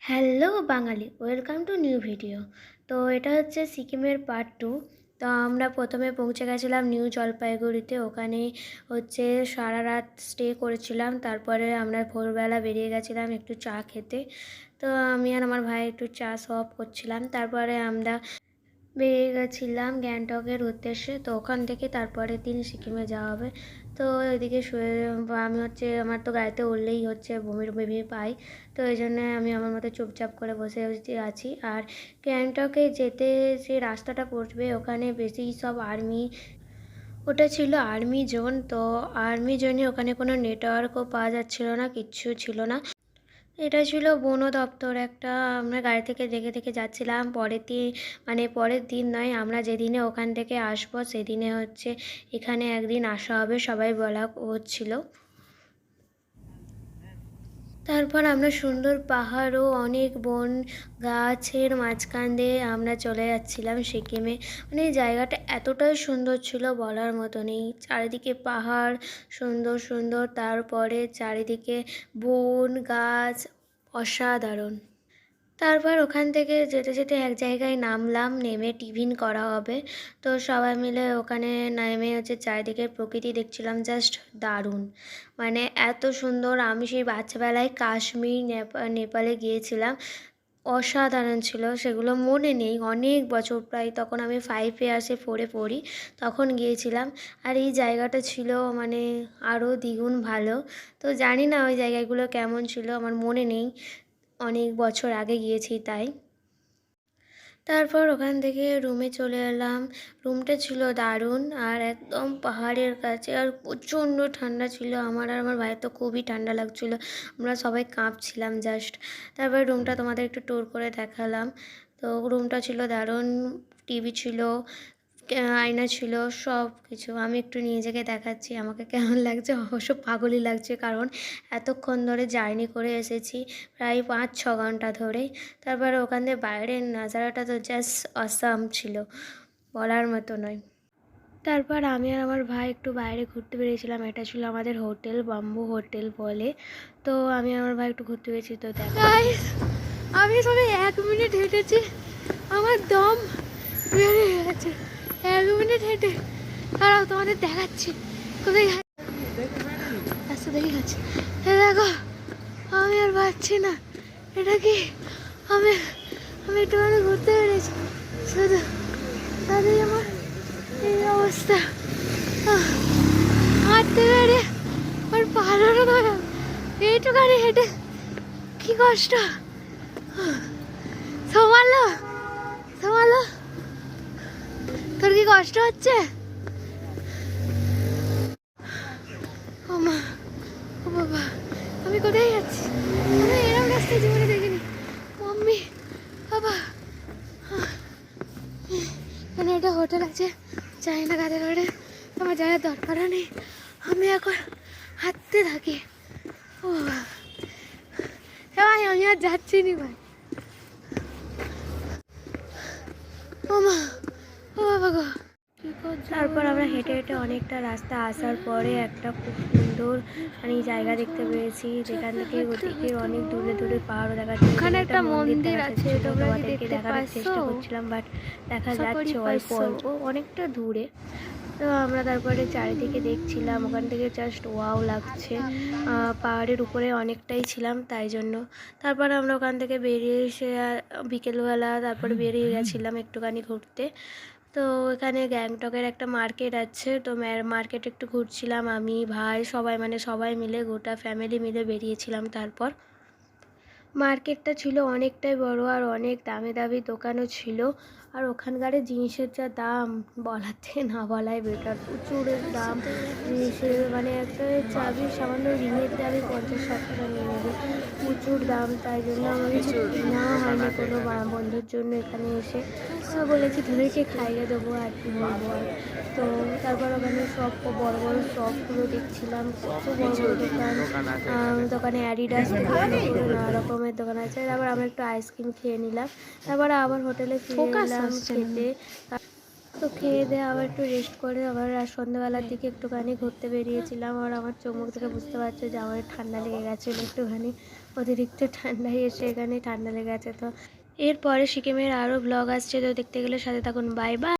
Hello Bangali, welcome to new video. তো এটা হচ্ছে সিকিমের পার্ট 2। তো আমরা প্রথমে পৌঁছে গেছিলাম নিউ জলপাইগুড়িতে। ওখানে হচ্ছে সারা রাত স্টে করেছিলাম। তারপরে আমরা ভোরবেলা বেরিয়ে গেছিলাম একটু চা খেতে। তো আমি আর আমার ভাই একটু চা সব করছিলাম। তারপরে আমরা বেরিয়ে গেছিলাম গ্যাংটকের উদ্দেশ্যে। তো ওখান থেকে তারপরের দিন সিকিমে যাওয়া হবে। তো এদিকে শুয়ে আমি আমার তো গাড়িতে উঠলেই বমি বমি পাই। তো এই জন্য আমি আমার মতো চুপচাপ করে বসে আছি। আর গ্যাংটকে যেতে যে রাস্তাটা পড়বে ওখানে বেশি সব আর্মি, ওটা ছিল আর্মি জোন। তো আর্মি জোনে ওখানে কোনো নেটওয়ার্কও পাওয়া যাচ্ছিল না, কিচ্ছু ছিল না। এটা ছিল বন দপ্তর একটা। আমরা গাড়ি থেকে দেখে দেখে যাচ্ছিলাম। পরের দিন নয়, আমরা যেদিনে ওখান থেকে আসবো সেদিনে এখানে একদিন আসা হবে, সবাই বলা হচ্ছিল। তারপর আমরা সুন্দর পাহাড় ও অনেক বন গাছের মাঝখান দিয়ে আমরা চলে যাচ্ছিলাম সিকিমে। জায়গাটা এতটাই সুন্দর ছিল বলার মতো নেই। চারিদিকে পাহাড় সুন্দর সুন্দর, তারপরে চারিদিকে বন গাছ, অসাধারণ। তারপর ওখান থেকে যেতে যেতে এক জায়গায় নামলাম, নেমে টিফিন করা হবে। তো সবাই মিলে ওখানে নেমে চারিদিকে প্রকৃতি দেখছিলাম, জাস্ট দারুণ। এত সুন্দর। আমি সেই বাচ্চাবেলায় কাশ্মীর নেপালে গিয়েছিলাম, অসাধারণ ছিল। সেগুলো মনে নেই, অনেক বছর, প্রায় তখন আমি 5 ক্লাসে 4-এ পড়ি, তখন গিয়েছিলাম। আর এই জায়গাটা ছিল আরও দ্বিগুণ ভালো। তো জানি না ওই জায়গাগুলো কেমন ছিল, আমার মনে নেই, অনেক বছর আগে গিয়েছি তাই। তারপর ওখান থেকে রুমে চলে এলাম। রুমটা ছিল দারুণ আর একদম পাহাড়ের কাছে, আর প্রচণ্ড ঠান্ডা ছিল। আমার আর আমার ভাইয়ের তো খুবই ঠান্ডা লাগছিল, আমরা সবাই কাঁপছিলাম জাস্ট। তারপর রুমটা তোমাদের একটু ট্যুর করে দেখালাম। তো রুমটা ছিল দারুণ, টিভি ছিল, আয়না ছিল, সব কিছু। আমি একটু নিজেকে দেখাচ্ছি আমাকে কেমন লাগছে। অবশ্য পাগলই লাগছে, কারণ এতক্ষণ ধরে জার্নি করে এসেছি, প্রায় 5-6 ঘন্টা ধরে। তারপরে ওখান থেকে বাইরের নাজারাটা তো জাস্ট অসাম ছিল, বলার মতো নয়। তারপর আমি আর আমার ভাই একটু বাইরে ঘুরতে বেরিয়েছিলাম। এটা ছিল আমাদের হোটেল, বাম্বু হোটেল বলে। তো আমি আর আমার ভাই একটু ঘুরতে বেরিয়েছি। তো আমি সবে 1 মিনিট হেঁটেছি, আমার দম বেরিয়ে গেছে। 1 মিনিট হেঁটে তারাও তোমাদের দেখাচ্ছি কোথায় রাস্তা দেখে গেছে। দেখো, আমি আর পাচ্ছি না। এটা কি আমি আমি একটুখানি ঘুরতে পেরেছি, শুধু তাদের আমার এই অবস্থা। হাঁটতে পেরে আর পাহাড়েরও ধরা, এইটুখানি হেঁটে কি কষ্ট। সামালো সামালো, তোর কি কষ্ট হচ্ছে? ও মা, ও বাবা, আমি কোথায় যাচ্ছি? আমি এরকম রাস্তায় জীবনে দেখিনি। মাম্মি, বাবা, এখানে একটা হোটেল আছে, জানি না কাদের হোটেল, আমার জানার দরকারও নেই। আমি এখন হাঁটতে থাকি। ও বাবা, ভাই আমি আর যাচ্ছি নি ভাই। ও মা, ও বাবা গো। তারপর আমরা হেঁটে হেঁটে অনেকটা রাস্তা আসার পরে একটা খুব সুন্দর জায়গা দেখতে পেয়েছি, যেখান থেকে ওদিকে অনেক দূরে দূরে পাহাড়ও দেখা যাচ্ছে। ওখানে একটা মন্দির আছে, তোমাদেরকে দেখানোর চেষ্টা করছিলাম, বাট দেখা যাচ্ছে অল্প অল্প, অনেকটা দূরে। তো আমরা তারপরে চারিদিকে দেখছিলাম, ওখান থেকে জাস্ট ওয়াও লাগছে। পাহাড়ের উপরে অনেকটাই ছিলাম তাই জন্য। তারপর আমরা ওখান থেকে বেরিয়ে এসে বিকেলবেলা তারপরে বেরিয়ে গেছিলাম একটুখানি ঘুরতে। তো এখানে গ্যাংটকের একটা মার্কেট আছে, তো মার্কেটে একটু ঘুরছিলাম আমি, ভাই, সবাই মিলে, গোটা ফ্যামিলি মিলে বেরিয়েছিলাম। তারপর মার্কেটটা ছিল অনেকটাই বড়, আর অনেক দামি দামি দোকানও ছিল। আর ওখানকার জিনিসের যা দাম, বলাতে না বলাই বেটার, প্রচুর দাম জিনিসের। একটা চাবি, সামান্য রিংয়ের দামই 50-60 টাকা নিয়ে নেবে, প্রচুর দাম। তাই জন্য আমাকে নেওয়া হয়নি কোনো বন্ধুর জন্য। এখানে এসে বলেছি তোদেরকে খাইয়ে দেবো আর কি বলবো। আর তো তারপর ওখানে সব বড় বড় শপগুলো দেখছিলাম, কত বড় বড় দোকান। দোকানে অ্যাডিডাস নানা রকমের দোকান আছে। তারপর আমরা একটু আইসক্রিম খেয়ে নিলাম। তারপরে আবার হোটেলে ফিরে এলাম খেতে। তো খেয়ে দিয়ে আবার একটু রেস্ট করে আবার সন্ধ্যাবেলার দিকে একটুখানি ঘুরতে বেরিয়েছিলাম। আর আমার চোখ মুখ থেকে বুঝতে পারছো যে আমার ঠান্ডা লেগে গেছিলো একটুখানি। অতিরিক্ত ঠান্ডায় এসে এখানে ঠান্ডা লেগে আছে। তো এরপরে সিকিমের আরও ব্লগ আসছে, তো দেখতে গেলে সাথে থাকুন। Bye bye.